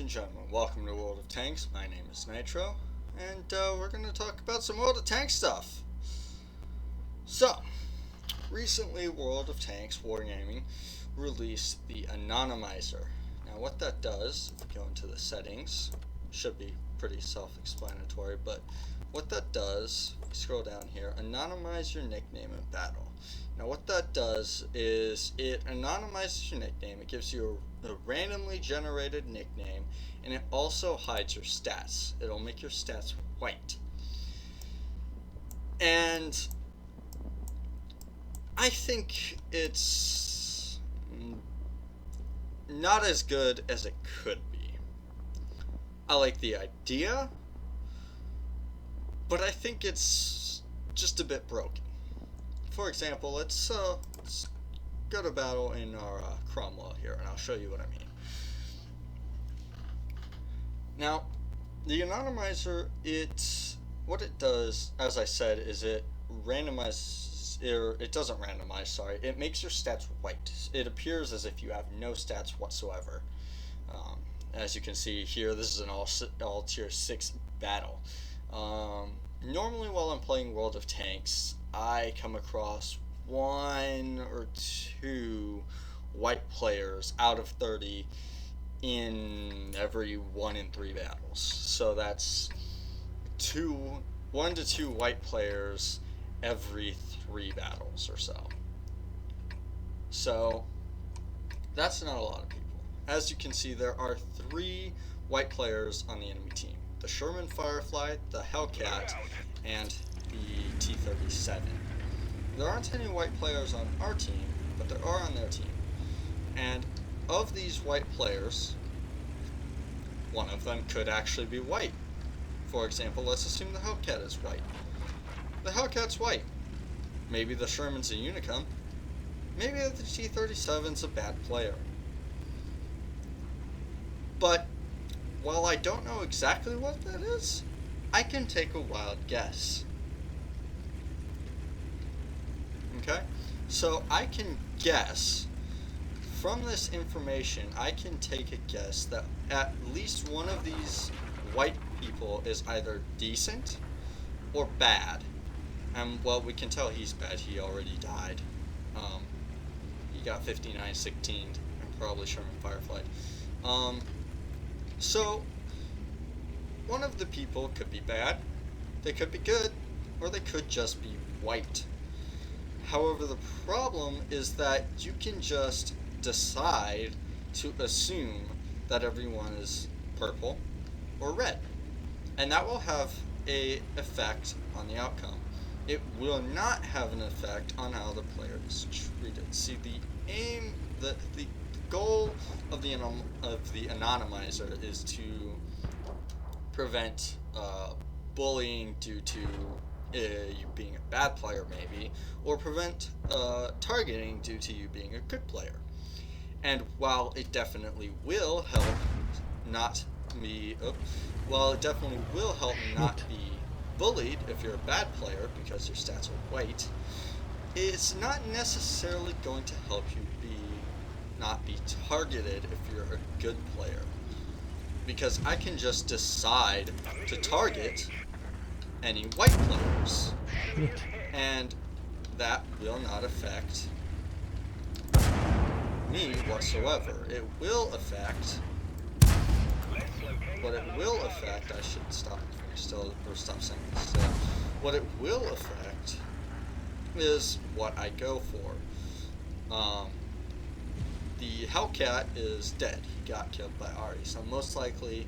and gentlemen, welcome to World of Tanks. My name is Nitro, and we're going to talk about some World of Tanks stuff. So, recently World of Tanks Wargaming released the anonymizer. Now what that does, if you go into the settings, should be pretty self-explanatory, but what that does, if you scroll down here, anonymize your nickname in battle. Now what that does is it anonymizes your nickname, it gives you a randomly generated nickname, and it also hides your stats. It'll make your stats white. And I think it's not as good as it could be. I like the idea, but I think it's just a bit broken. For example, let's go to battle in our Cromwell here, and I'll show you what I mean. Now, the anonymizer, what it does, as I said, is it randomizes, or it doesn't randomize, sorry, it makes your stats white. It appears as if you have no stats whatsoever. As you can see here, this is an all tier 6 battle. Normally while I'm playing World of Tanks, I come across 1 or 2 white players out of 30 in every 1 in 3 battles. So that's 1 to 2 white players every 3 battles or so. So that's not a lot of people. As you can see, there are 3 white players on the enemy team: the Sherman Firefly, the Hellcat, and the T-37. There aren't any white players on our team, but there are on their team. And of these white players, one of them could actually be white. For example, let's assume the Hellcat is white. The Hellcat's white. Maybe the Sherman's a Unicum. Maybe the T-37's a bad player. But while I don't know exactly what that is, I can take a wild guess. Okay? So I can guess, from this information, I can take a guess that at least one of these white people is either decent or bad. And well, we can tell he's bad. He already died. He got 59-16 and probably Sherman Firefly. So one of the people could be bad, they could be good, or they could just be white. However, the problem is that you can just decide to assume that everyone is purple or red, and that will have an effect on the outcome. It will not have an effect on how the player is treated. See, the goal of the anonymizer is to prevent bullying due to you being a bad player, maybe, or prevent targeting due to you being a good player. And while it definitely will help not be bullied if you're a bad player because your stats are white, it's not necessarily going to help you not be targeted if you're a good player. Because I can just decide to target any white players, and that will not affect me whatsoever. It will affect what it will affect. I should stop saying this. What it will affect is what I go for. The Hellcat is dead. He got killed by Ari, so most likely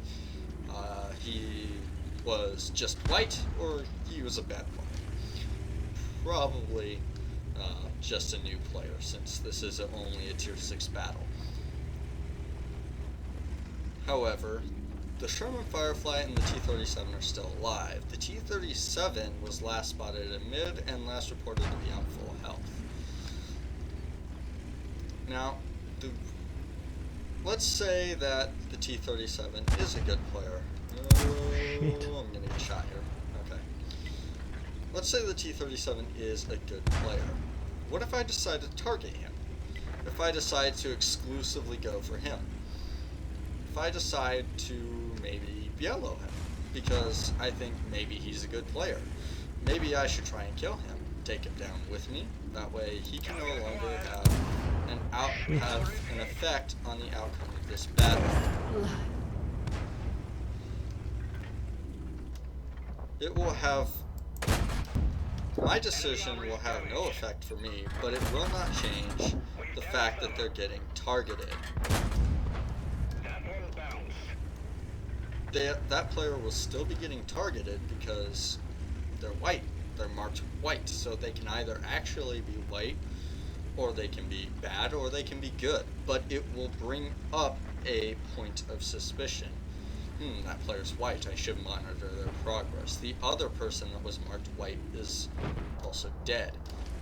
he was just white, or he was a bad player. Probably just a new player, since this is only a tier 6 battle. However, the Sherman Firefly and the T-37 are still alive. The T-37 was last spotted at mid and last reported to be on full health. Now, let's say that the T-37 is a good player. I'm gonna get shot here. Okay. Let's say the T-37 is a good player. What if I decide to target him? If I decide to exclusively go for him? if I decide to maybe yellow him, because I think maybe he's a good player. Maybe I should try and kill him, take him down with me. That way he can no longer have an effect on the outcome of this battle. It will have... My decision will have no effect for me, but it will not change the fact that they're getting targeted. That player will still be getting targeted because they're white. They're marked white, so they can either actually be white, or they can be bad, or they can be good. But it will bring up a point of suspicion. That player's white. I should monitor their progress. The other person that was marked white is also dead.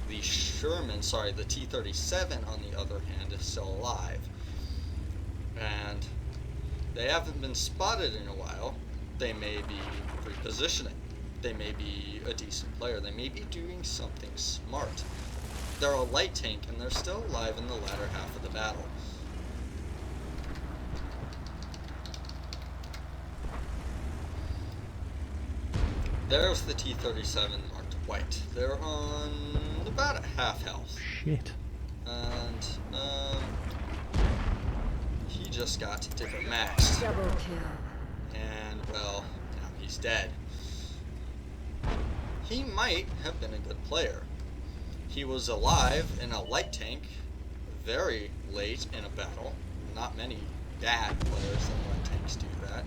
The T-37 on the other hand is still alive. And they haven't been spotted in a while. They may be repositioning. They may be a decent player. They may be doing something smart. They're a light tank and they're still alive in the latter half of the battle. There's the T-37 marked white. They're on about a half health. Shit. And, he just got different maxed. Double kill. And, well, now he's dead. He might have been a good player. He was alive in a light tank very late in a battle. Not many bad players in light tanks do that.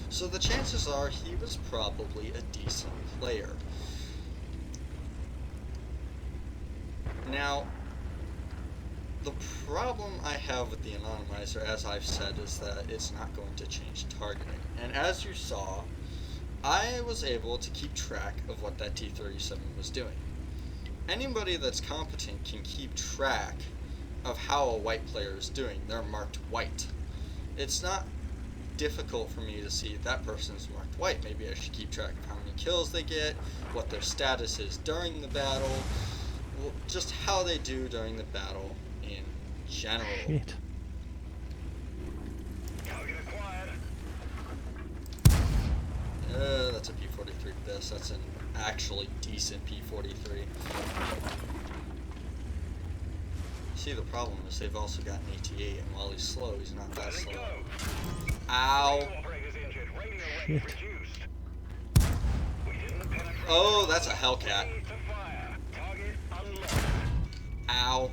So the chances are he was probably a decent player. Now, the problem I have with the anonymizer, as I've said, is that it's not going to change targeting. And as you saw, I was able to keep track of what that T-37 was doing. Anybody that's competent can keep track of how a white player is doing. They're marked white. It's not difficult for me to see that person's marked white. Maybe I should keep track of how many kills they get, what their status is during the battle, just how they do during the battle in general. Shit. That's a P-43 Biss. That's an actually decent P-43. See, the problem is they've also got an AT-8, and while he's slow, he's not that slow. Ow! Shit. Oh, that's a Hellcat. Ow.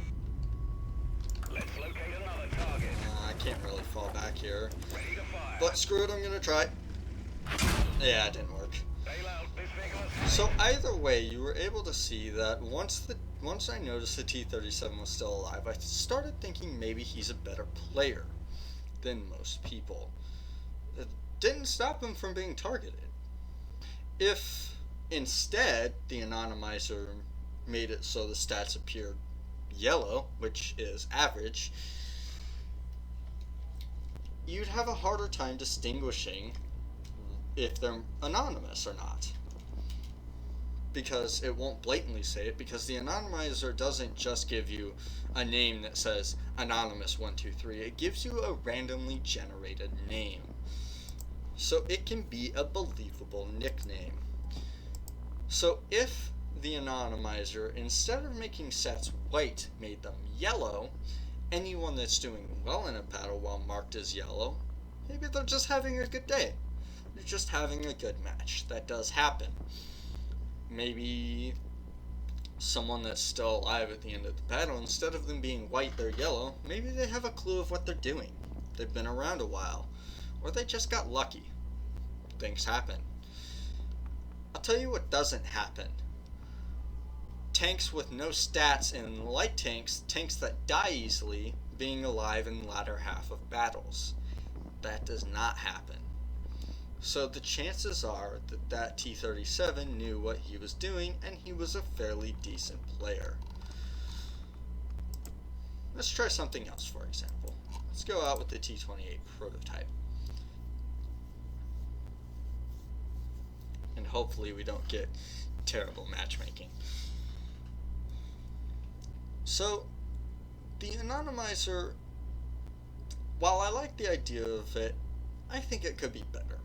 I can't really fall back here. But screw it, I'm gonna try. Yeah, it didn't work. So either way, you were able to see that once I noticed the T-37 was still alive, I started thinking maybe he's a better player than most people. It didn't stop him from being targeted. If instead the anonymizer made it so the stats appeared yellow, which is average, you'd have a harder time distinguishing if they're anonymous or not, because it won't blatantly say it, because the anonymizer doesn't just give you a name that says anonymous 123. It gives you a randomly generated name, so it can be a believable nickname. So if the anonymizer, instead of making sets white, made them yellow, anyone that's doing well in a battle while marked as yellow, maybe they're just having a good day. They're just having a good match. That does happen. Maybe someone that's still alive at the end of the battle, instead of them being white, they're yellow. Maybe they have a clue of what they're doing. They've been around a while. Or they just got lucky. Things happen. I'll tell you what doesn't happen. Tanks with no stats and light tanks, tanks that die easily, being alive in the latter half of battles. That does not happen. So the chances are that that T-37 knew what he was doing, and he was a fairly decent player. Let's try something else, for example. Let's go out with the T-28 prototype. And hopefully we don't get terrible matchmaking. So, the anonymizer, while I like the idea of it I think it could be better.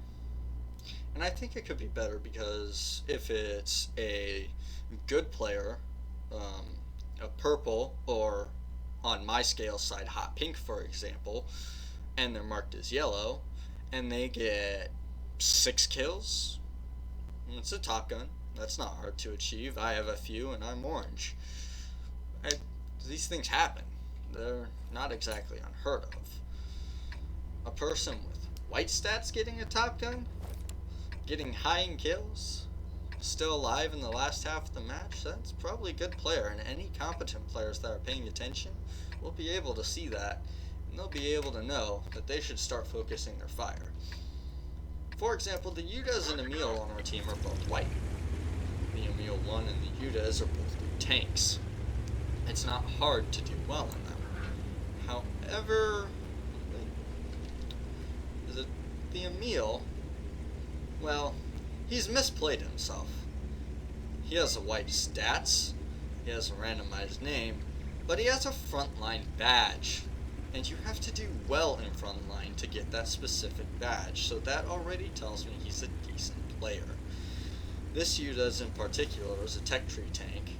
And I think it could be better because if it's a good player, a purple, or on my scale side, hot pink, for example, and they're marked as yellow, and they get 6 kills, it's a top gun. That's not hard to achieve. I have a few, and I'm orange. These things happen. They're not exactly unheard of. A person with white stats getting a top gun, getting high in kills, still alive in the last half of the match, that's probably a good player, and any competent players that are paying attention will be able to see that, and they'll be able to know that they should start focusing their fire. For example, the Yudas and Emil on our team are both white. The Emil 1 and the Yudas are both tanks. It's not hard to do well in them. However, the Emil, well, he's misplayed himself. He has a white stats, he has a randomized name, but he has a frontline badge. And you have to do well in frontline to get that specific badge, so that already tells me he's a decent player. This Yudas in particular is a tech tree tank,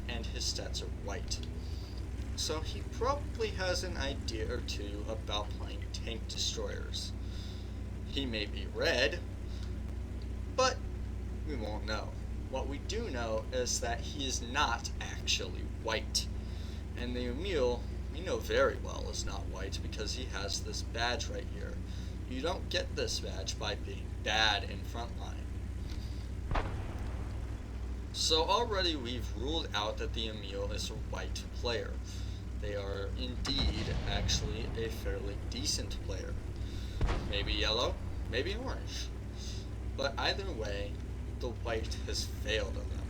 and his stats are white. So he probably has an idea or two about playing tank destroyers. He may be red, but we won't know. What we do know is that he is not actually white. And the Emil, we know very well, is not white because he has this badge right here. You don't get this badge by being bad in frontline. So already we've ruled out that the Emil is a white player. They are indeed actually a fairly decent player. Maybe yellow, maybe orange. But either way, the white has failed on them.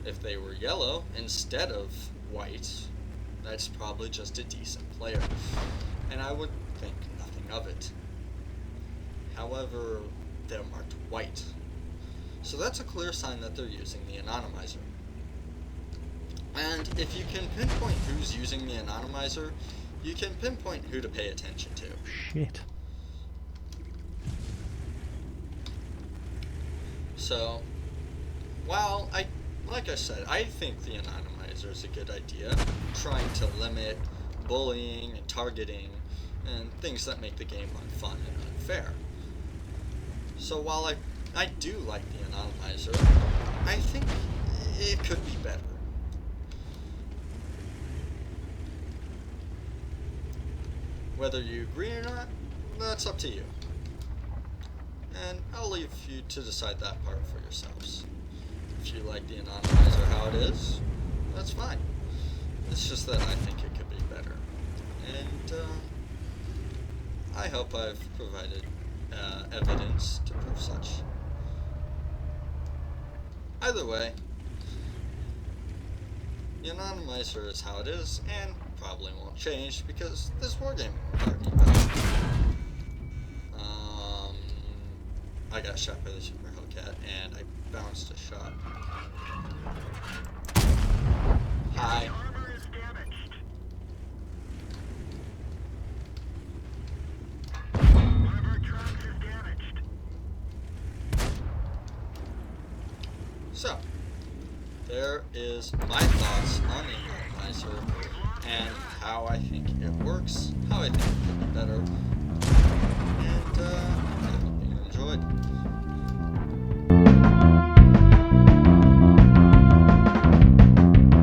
If they were yellow instead of white, that's probably just a decent player. And I would think nothing of it. However, they're marked white. So that's a clear sign that they're using the anonymizer. And if you can pinpoint who's using the anonymizer, you can pinpoint who to pay attention to. Shit. So, while like I said, I think the anonymizer is a good idea, trying to limit bullying and targeting and things that make the game unfun and unfair. So while I do like the anonymizer, I think it could be better. Whether you agree or not, that's up to you. And I'll leave you to decide that part for yourselves. If you like the anonymizer how it is, that's fine. It's just that I think it could be better. And I hope I've provided evidence to prove such. Either way, the anonymizer is how it is, and probably won't change because this wargaming we're talking about. I got shot by the Super Hellcat, and I bounced a shot. Hi. Armor is damaged. Armor trunks is damaged. So, there is my thoughts on the anonymizer and how I think it works, how I think it could be better,